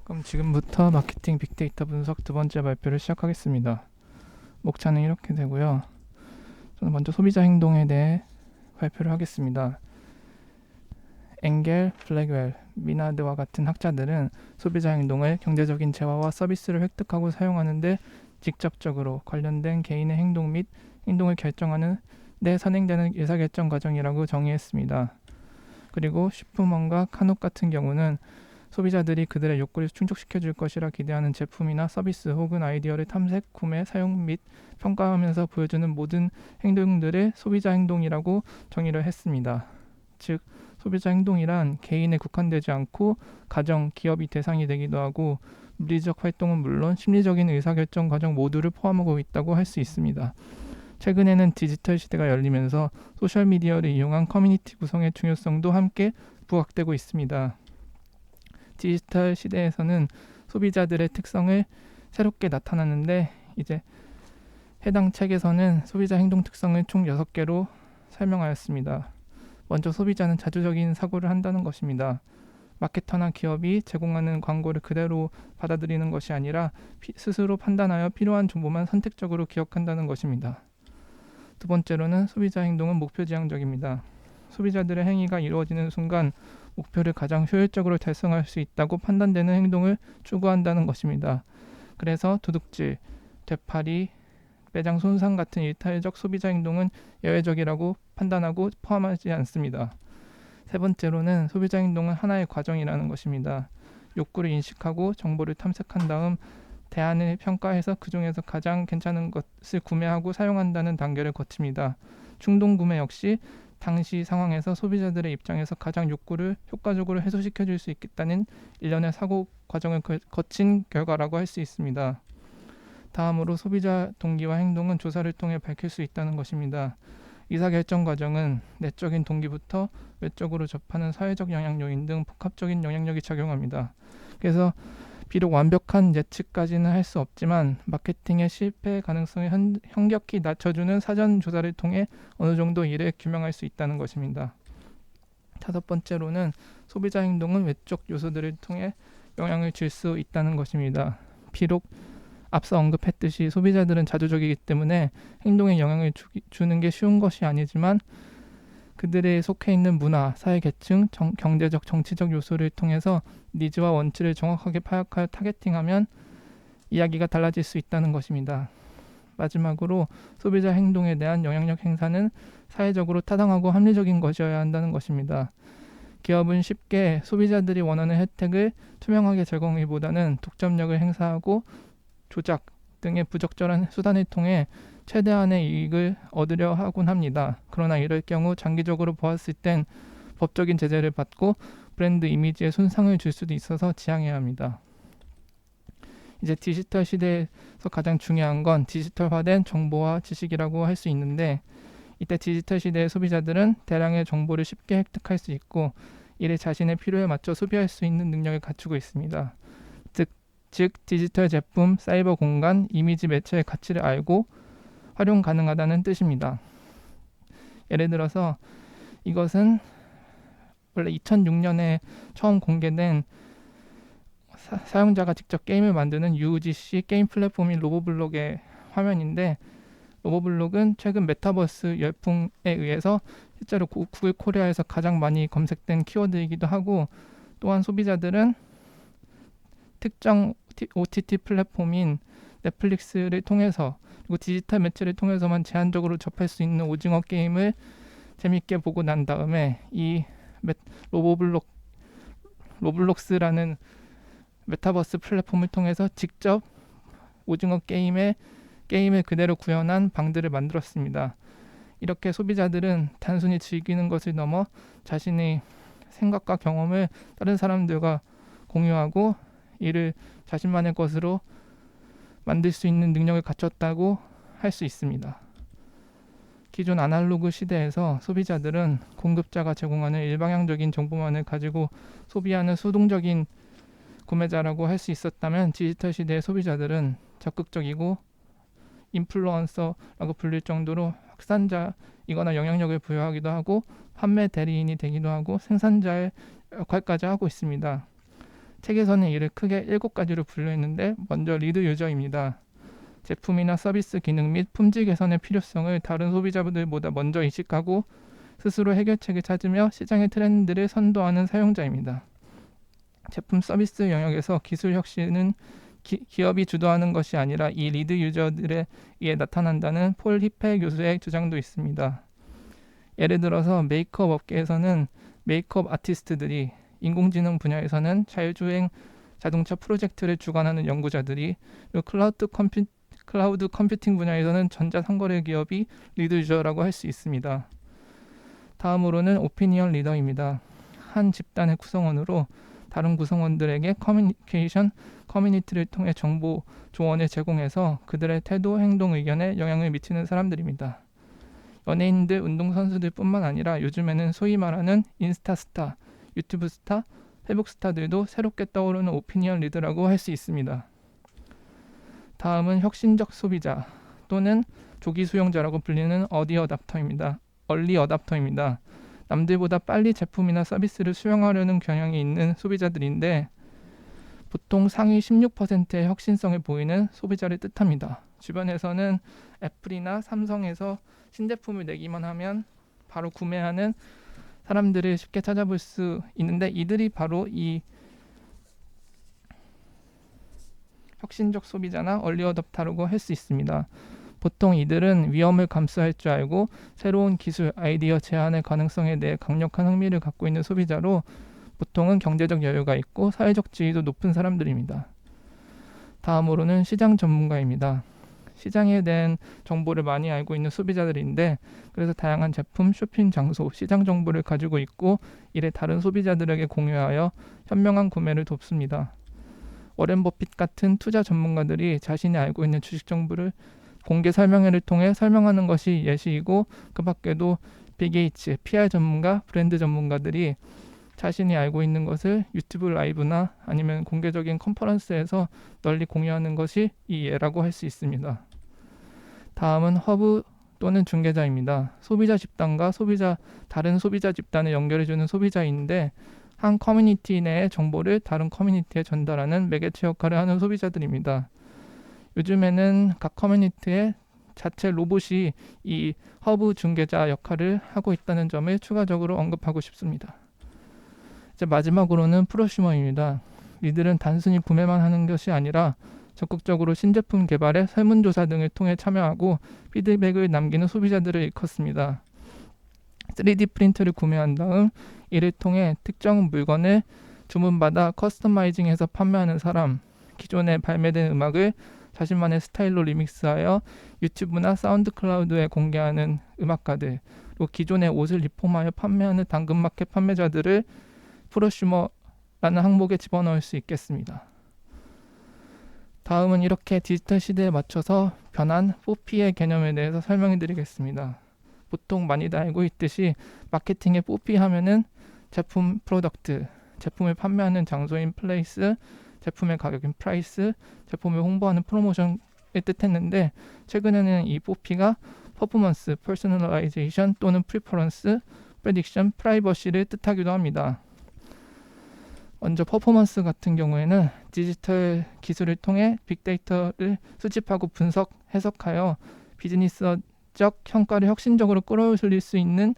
그럼 지금부터 마케팅 빅데이터 분석 두 번째 발표를 시작하겠습니다. 목차는 이렇게 되고요. 저는 먼저 소비자 행동에 대해 발표를 하겠습니다. 엥겔, 블랙웰, 미나드와 같은 학자들은 소비자 행동을 경제적인 재화와 서비스를 획득하고 사용하는 데 직접적으로 관련된 개인의 행동 및 행동을 결정하는 데 선행되는 의사결정 과정이라고 정의했습니다. 그리고 슈퍼먼과 카녹 같은 경우는 소비자들이 그들의 욕구를 충족시켜줄 것이라 기대하는 제품이나 서비스 혹은 아이디어를 탐색, 구매, 사용 및 평가하면서 보여주는 모든 행동들을 소비자 행동이라고 정의를 했습니다. 즉, 소비자 행동이란 개인에 국한되지 않고 가정, 기업이 대상이 되기도 하고 물리적 활동은 물론 심리적인 의사결정 과정 모두를 포함하고 있다고 할 수 있습니다. 최근에는 디지털 시대가 열리면서 소셜미디어를 이용한 커뮤니티 구성의 중요성도 함께 부각되고 있습니다. 디지털 시대에서는 소비자들의 특성을 새롭게 나타나는데 이제 해당 책에서는 소비자 행동 특성을 총 6개로 설명하였습니다. 먼저 소비자는 자주적인 사고를 한다는 것입니다. 마케터나 기업이 제공하는 광고를 그대로 받아들이는 것이 아니라 스스로 판단하여 필요한 정보만 선택적으로 기억한다는 것입니다. 두 번째로는 소비자 행동은 목표지향적입니다. 소비자들의 행위가 이루어지는 순간 목표를 가장 효율적으로 달성할 수 있다고 판단되는 행동을 추구한다는 것입니다. 그래서 도둑질, 되팔이, 매장 손상 같은 일탈적 소비자 행동은 예외적이라고 판단하고 포함하지 않습니다. 세 번째로는 소비자 행동은 하나의 과정이라는 것입니다. 욕구를 인식하고 정보를 탐색한 다음 대안을 평가해서 그 중에서 가장 괜찮은 것을 구매하고 사용한다는 단계를 거칩니다. 충동 구매 역시 당시 상황에서 소비자들의 입장에서 가장 욕구를 효과적으로 해소시켜 줄 수 있겠다는 일련의 사고 과정을 거친 결과라고 할 수 있습니다. 다음으로 소비자 동기와 행동은 조사를 통해 밝힐 수 있다는 것입니다. 의사결정 과정은 내적인 동기부터 외적으로 접하는 사회적 영향 요인 등 복합적인 영향력이 작용합니다. 그래서 비록 완벽한 예측까지는 할 수 없지만 마케팅의 실패 가능성을 현격히 낮춰주는 사전 조사를 통해 어느 정도 이를 규명할 수 있다는 것입니다. 다섯 번째로는 소비자 행동은 외적 요소들을 통해 영향을 줄 수 있다는 것입니다. 비록 앞서 언급했듯이 소비자들은 자주적이기 때문에 행동에 영향을 주는 게 쉬운 것이 아니지만 그들의 속해 있는 문화, 사회계층, 경제적, 정치적 요소를 통해서 니즈와 원칙을 정확하게 파악하여 타겟팅하면 이야기가 달라질 수 있다는 것입니다. 마지막으로 소비자 행동에 대한 영향력 행사는 사회적으로 타당하고 합리적인 것이어야 한다는 것입니다. 기업은 쉽게 소비자들이 원하는 혜택을 투명하게 제공하기보다는 독점력을 행사하고 조작 등의 부적절한 수단을 통해 최대한의 이익을 얻으려 하곤 합니다. 그러나 이럴 경우 장기적으로 보았을 땐 법적인 제재를 받고 브랜드 이미지에 손상을 줄 수도 있어서 지양해야 합니다. 이제 디지털 시대에서 가장 중요한 건 디지털화된 정보와 지식이라고 할 수 있는데 이때 디지털 시대의 소비자들은 대량의 정보를 쉽게 획득할 수 있고 이를 자신의 필요에 맞춰 소비할 수 있는 능력을 갖추고 있습니다. 즉 디지털 제품, 사이버 공간, 이미지 매체의 가치를 알고 활용 가능하다는 뜻입니다. 예를 들어서 이것은 원래 2006년에 처음 공개된 사용자가 직접 게임을 만드는 UGC 게임 플랫폼인 로보블록의 화면인데 로보블록은 최근 메타버스 열풍에 의해서 실제로 구글 코리아에서 가장 많이 검색된 키워드이기도 하고 또한 소비자들은 특정 OTT 플랫폼인 넷플릭스를 통해서 그리고 디지털 매체를 통해서만 제한적으로 접할 수 있는 오징어 게임을 재밌게 보고 난 다음에 이 로블록스라는 메타버스 플랫폼을 통해서 직접 오징어 게임을 그대로 구현한 방들을 만들었습니다. 이렇게 소비자들은 단순히 즐기는 것을 넘어 자신의 생각과 경험을 다른 사람들과 공유하고 이를 자신만의 것으로 만들 수 있는 능력을 갖췄다고 할 수 있습니다. 기존 아날로그 시대에서 소비자들은 공급자가 제공하는 일방향적인 정보만을 가지고 소비하는 수동적인 구매자라고 할 수 있었다면 디지털 시대의 소비자들은 적극적이고 인플루언서라고 불릴 정도로 확산자이거나 영향력을 부여하기도 하고 판매 대리인이 되기도 하고 생산자의 역할까지 하고 있습니다. 책에서는 이를 크게 7가지로 분류했는데 먼저 리드 유저입니다. 제품이나 서비스 기능 및 품질 개선의 필요성을 다른 소비자들보다 먼저 인식하고 스스로 해결책을 찾으며 시장의 트렌드를 선도하는 사용자입니다. 제품 서비스 영역에서 기술 혁신은 기업이 주도하는 것이 아니라 이 리드 유저들에 의해 나타난다는 폴 히페 교수의 주장도 있습니다. 예를 들어서 메이크업 업계에서는 메이크업 아티스트들이, 인공지능 분야에서는 자율주행 자동차 프로젝트를 주관하는 연구자들이, 그리고 클라우드 컴퓨팅 분야에서는 전자상거래 기업이 리드 유저라고 할 수 있습니다. 다음으로는 오피니언 리더입니다. 한 집단의 구성원으로 다른 구성원들에게 커뮤니티를 통해 정보 조언을 제공해서 그들의 태도, 행동, 의견에 영향을 미치는 사람들입니다. 연예인들, 운동선수들 뿐만 아니라 요즘에는 소위 말하는 인스타 스타, 유튜브 스타, 페북 스타들도 새롭게 떠오르는 오피니언 리더라고 할 수 있습니다. 다음은 혁신적 소비자 또는 조기 수용자라고 불리는 얼리 어답터입니다. 남들보다 빨리 제품이나 서비스를 수용하려는 경향이 있는 소비자들인데 보통 상위 16%의 혁신성을 보이는 소비자를 뜻합니다. 주변에서는 애플이나 삼성에서 신제품을 내기만 하면 바로 구매하는 사람들을 쉽게 찾아볼 수 있는데 이들이 바로 이 혁신적 소비자나 얼리 어댑터라고 할 수 있습니다. 보통 이들은 위험을 감수할 줄 알고 새로운 기술, 아이디어 제안의 가능성에 대해 강력한 흥미를 갖고 있는 소비자로 보통은 경제적 여유가 있고 사회적 지위도 높은 사람들입니다. 다음으로는 시장 전문가입니다. 시장에 대한 정보를 많이 알고 있는 소비자들인데 그래서 다양한 제품, 쇼핑 장소, 시장 정보를 가지고 있고 이를 다른 소비자들에게 공유하여 현명한 구매를 돕습니다. 워렌 버핏 같은 투자 전문가들이 자신이 알고 있는 주식 정보를 공개 설명회를 통해 설명하는 것이 예시이고 그 밖에도 빌 게이츠, PR 전문가, 브랜드 전문가들이 자신이 알고 있는 것을 유튜브 라이브나 아니면 공개적인 컨퍼런스에서 널리 공유하는 것이 이 예라고 할 수 있습니다. 다음은 허브 또는 중개자입니다. 소비자 집단과 다른 소비자 집단을 연결해주는 소비자인데 한 커뮤니티 내의 정보를 다른 커뮤니티에 전달하는 매개체 역할을 하는 소비자들입니다. 요즘에는 각 커뮤니티에 자체 로봇이 이 허브 중개자 역할을 하고 있다는 점을 추가적으로 언급하고 싶습니다. 이제 마지막으로는 프로슈머입니다. 이들은 단순히 구매만 하는 것이 아니라 적극적으로 신제품 개발에 설문조사 등을 통해 참여하고 피드백을 남기는 소비자들을 일컫습니다. 3D 프린터를 구매한 다음 이를 통해 특정 물건을 주문받아 커스터마이징해서 판매하는 사람, 기존에 발매된 음악을 자신만의 스타일로 리믹스하여 유튜브나 사운드 클라우드에 공개하는 음악가들, 그리고 기존의 옷을 리폼하여 판매하는 당근마켓 판매자들을 프로슈머라는 항목에 집어넣을 수 있겠습니다. 다음은 이렇게 디지털 시대에 맞춰서 변한 4P의 개념에 대해서 설명해 드리겠습니다. 보통 많이들 알고 있듯이 마케팅에 4P 하면은 제품, 프로덕트, 제품을 판매하는 장소인 플레이스, 제품의 가격인 프라이스, 제품을 홍보하는 프로모션을 뜻했는데 최근에는 이 4P가 퍼포먼스, 퍼스널라이제이션 또는 프리퍼런스, 프레딕션, 프라이버시를 뜻하기도 합니다. 먼저 퍼포먼스 같은 경우에는 디지털 기술을 통해 빅데이터를 수집하고 분석, 해석하여 비즈니스적 성과를 혁신적으로 끌어올릴 수 있는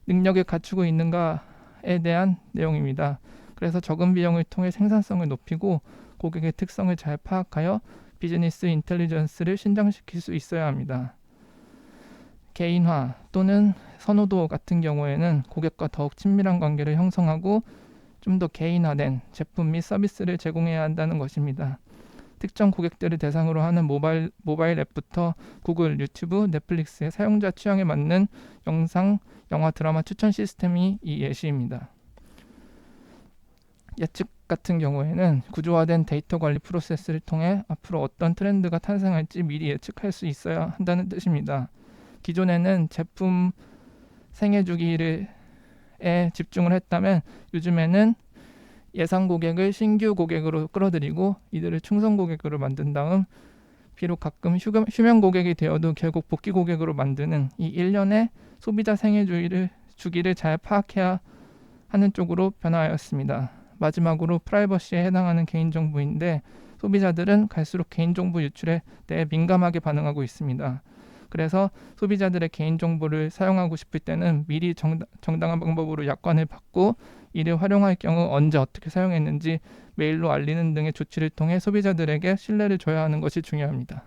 능력을 갖추고 있는가에 대한 내용입니다. 그래서 적은 비용을 통해 생산성을 높이고 고객의 특성을 잘 파악하여 비즈니스 인텔리전스를 신장시킬 수 있어야 합니다. 개인화 또는 선호도 같은 경우에는 고객과 더욱 친밀한 관계를 형성하고 좀 더 개인화된 제품 및 서비스를 제공해야 한다는 것입니다. 특정 고객들을 대상으로 하는 모바일 앱부터 구글, 유튜브, 넷플릭스의 사용자 취향에 맞는 영상, 영화, 드라마 추천 시스템이 이 예시입니다. 예측 같은 경우에는 구조화된 데이터 관리 프로세스를 통해 앞으로 어떤 트렌드가 탄생할지 미리 예측할 수 있어야 한다는 뜻입니다. 기존에는 제품 생애 주기에 집중을 했다면 요즘에는 예상 고객을 신규 고객으로 끌어들이고 이들을 충성 고객으로 만든 다음 비록 가끔 휴면 고객이 되어도 결국 복귀 고객으로 만드는 이 일련의 소비자 생애 주기를 잘 파악해야 하는 쪽으로 변화하였습니다. 마지막으로 프라이버시에 해당하는 개인정보인데 소비자들은 갈수록 개인정보 유출에 대해 민감하게 반응하고 있습니다. 그래서 소비자들의 개인정보를 사용하고 싶을 때는 미리 정당한 방법으로 약관을 받고 이를 활용할 경우 언제 어떻게 사용했는지 메일로 알리는 등의 조치를 통해 소비자들에게 신뢰를 줘야 하는 것이 중요합니다.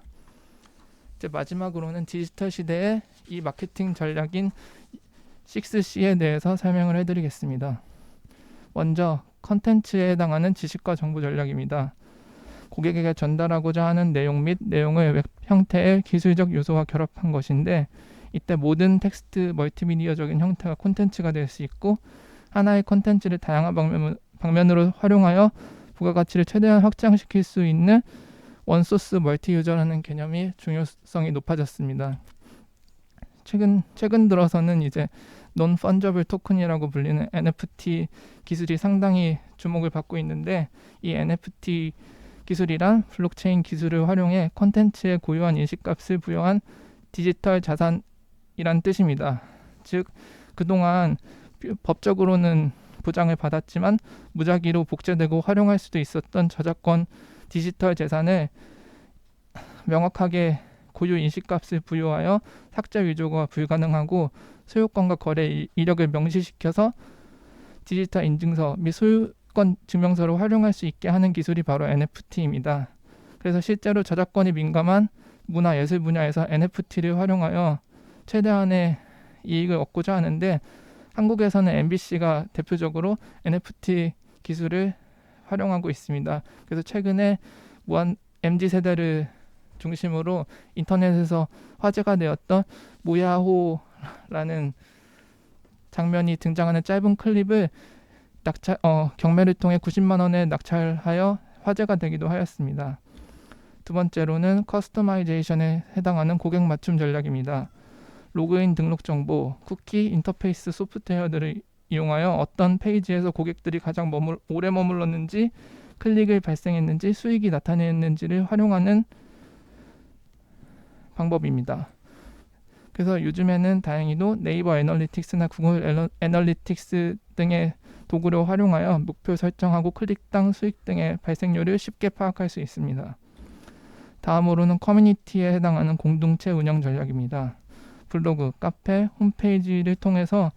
이제 마지막으로는 디지털 시대의 이 마케팅 전략인 6C에 대해서 설명을 해드리겠습니다. 먼저 컨텐츠에 해당하는 지식과 정보 전략입니다. 고객에게 전달하고자 하는 내용 및 내용을 웹 형태의 기술적 요소와 결합한 것인데 이때 모든 텍스트 멀티미디어적인 형태가 콘텐츠가 될 수 있고 하나의 콘텐츠를 다양한 방면으로 활용하여 부가가치를 최대한 확장시킬 수 있는 원소스 멀티유저라는 개념이 중요성이 높아졌습니다. 최근 들어서는 이제 논펀저블 토큰이라고 불리는 NFT 기술이 상당히 주목을 받고 있는데 이 NFT 기술이란 블록체인 기술을 활용해 콘텐츠에 고유한 인식값을 부여한 디지털 자산이란 뜻입니다. 즉 그동안 법적으로는 보장을 받았지만 무작위로 복제되고 활용할 수도 있었던 저작권 디지털 재산을 명확하게 고유 인식값을 부여하여 삭제 위조가 불가능하고 소유권과 거래 이력을 명시시켜서 디지털 인증서 및 소유권 증명서를 활용할 수 있게 하는 기술이 바로 NFT입니다. 그래서 실제로 저작권이 민감한 문화 예술 분야에서 NFT를 활용하여 최대한의 이익을 얻고자 하는데 한국에서는 MBC가 대표적으로 NFT 기술을 활용하고 있습니다. 그래서 최근에 MZ세대를 중심으로 인터넷에서 화제가 되었던 모야호라는 장면이 등장하는 짧은 클립을 경매를 통해 90만 원에 낙찰하여 화제가 되기도 하였습니다. 두 번째로는 커스터마이제이션에 해당하는 고객 맞춤 전략입니다. 로그인 등록 정보, 쿠키, 인터페이스 소프트웨어들을 이용하여 어떤 페이지에서 고객들이 가장 오래 머물렀는지, 클릭을 발생했는지, 수익이 나타냈는지를 활용하는 방법입니다. 그래서 요즘에는 다행히도 네이버 애널리틱스나 구글 애널리틱스 등의 도구를 활용하여 목표 설정하고 클릭당 수익 등의 발생률을 쉽게 파악할 수 있습니다. 다음으로는 커뮤니티에 해당하는 공동체 운영 전략입니다. 블로그, 카페, 홈페이지를 통해서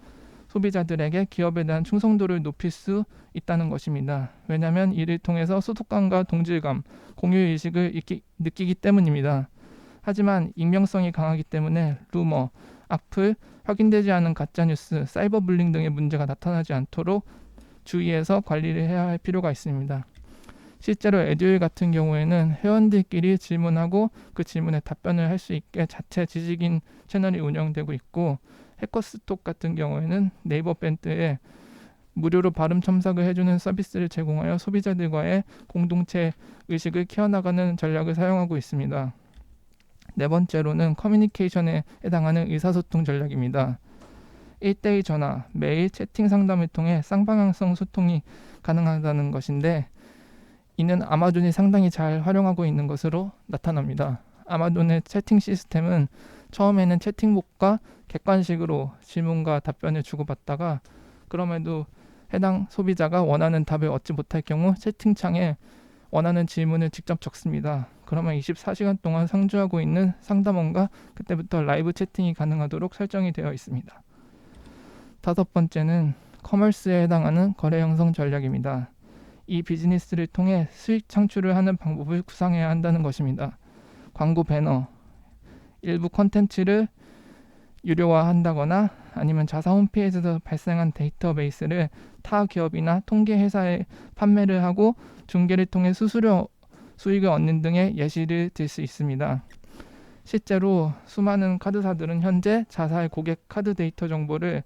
소비자들에게 기업에 대한 충성도를 높일 수 있다는 것입니다. 왜냐하면 이를 통해서 소속감과 동질감, 공유의식을 느끼기 때문입니다. 하지만 익명성이 강하기 때문에 루머, 악플, 확인되지 않은 가짜뉴스, 사이버불링 등의 문제가 나타나지 않도록 주의해서 관리를 해야 할 필요가 있습니다. 실제로 에듀윌 같은 경우에는 회원들끼리 질문하고 그 질문에 답변을 할 수 있게 자체 지식인 채널이 운영되고 있고 해커스톡 같은 경우에는 네이버 밴드에 무료로 발음 첨삭을 해주는 서비스를 제공하여 소비자들과의 공동체 의식을 키워나가는 전략을 사용하고 있습니다. 네 번째로는 커뮤니케이션에 해당하는 의사소통 전략입니다. 1대1 전화, 메일, 채팅 상담을 통해 쌍방향성 소통이 가능하다는 것인데 이는 아마존이 상당히 잘 활용하고 있는 것으로 나타납니다. 아마존의 채팅 시스템은 처음에는 채팅봇과 객관식으로 질문과 답변을 주고받다가 그럼에도 해당 소비자가 원하는 답을 얻지 못할 경우 채팅창에 원하는 질문을 직접 적습니다. 그러면 24시간 동안 상주하고 있는 상담원과 그때부터 라이브 채팅이 가능하도록 설정이 되어 있습니다. 다섯 번째는 커머스에 해당하는 거래 형성 전략입니다. 이 비즈니스를 통해 수익 창출을 하는 방법을 구상해야 한다는 것입니다. 광고 배너, 일부 콘텐츠를 유료화한다거나 아니면 자사 홈페이지에서 발생한 데이터베이스를 타 기업이나 통계 회사에 판매를 하고 중개를 통해 수수료 수익을 얻는 등의 예시를 들 수 있습니다. 실제로 수많은 카드사들은 현재 자사의 고객 카드 데이터 정보를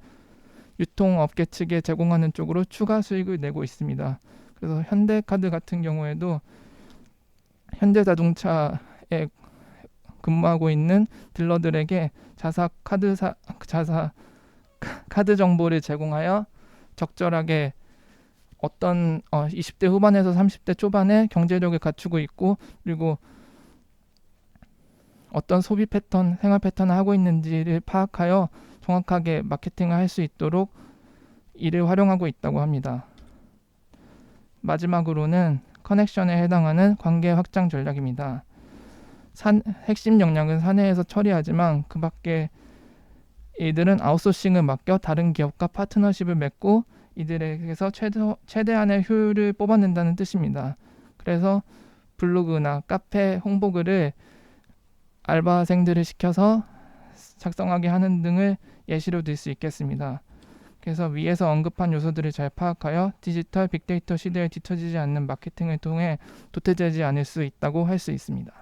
유통업계 측에 제공하는 쪽으로 추가 수익을 내고 있습니다. 그래서 현대카드 같은 경우에도 현대자동차에 근무하고 있는 딜러들에게 자사 카드 정보를 제공하여 적절하게 어떤 20대 후반에서 30대 초반에 경제력을 갖추고 있고 그리고 어떤 소비 패턴, 생활 패턴을 하고 있는지를 파악하여 정확하게 마케팅을 할 수 있도록 이를 활용하고 있다고 합니다. 마지막으로는 커넥션에 해당하는 관계 확장 전략입니다. 핵심 역량은 사내에서 처리하지만 그 밖에 이들은 아웃소싱을 맡겨 다른 기업과 파트너십을 맺고 이들에게서 최대한의 효율을 뽑아낸다는 뜻입니다. 그래서 블로그나 카페 홍보글을 알바생들을 시켜서 작성하게 하는 등을 예시로 들 수 있겠습니다. 그래서 위에서 언급한 요소들을 잘 파악하여 디지털 빅데이터 시대에 뒤처지지 않는 마케팅을 통해 도태되지 않을 수 있다고 할 수 있습니다.